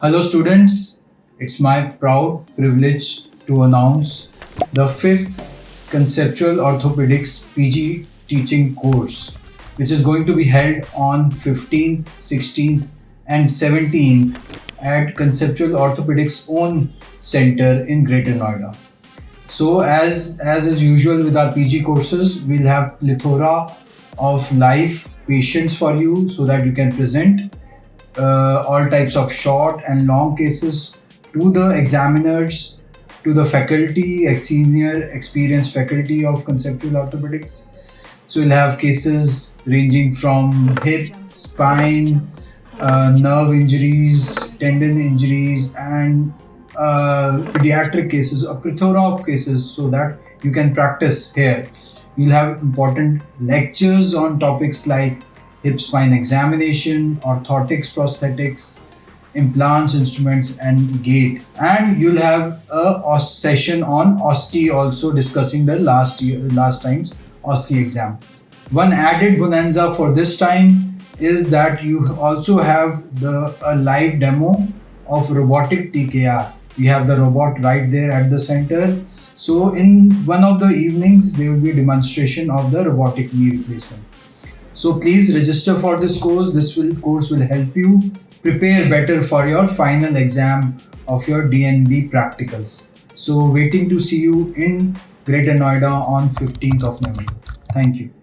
Hello students, it's my proud privilege to announce the 5th Conceptual Orthopedics PG teaching course, which is going to be held on 15th, 16th and 17th at Conceptual Orthopedics own center in Greater Noida. So as is usual with our PG courses, we'll have plethora of live patients for you so that you can present all types of short and long cases to the examiners, to the faculty, senior experienced faculty of conceptual orthopedics. So we'll have cases ranging from hip, spine, nerve injuries, tendon injuries, and pediatric cases, a plethora of cases, so that you can practice here. You'll have important lectures on topics like hip spine examination, orthotics, prosthetics, implants, instruments, and gait. And you'll have a session on OSCE also, discussing the last time's OSCE exam. One added bonanza for this time is that you also have a live demo of robotic TKR. We have the robot right there at the center. So in one of the evenings, there will be a demonstration of the robotic knee replacement. So please register for this course. This course will help you prepare better for your final exam of your DNB practicals. So waiting to see you in Greater Noida on 15th of November. Thank you.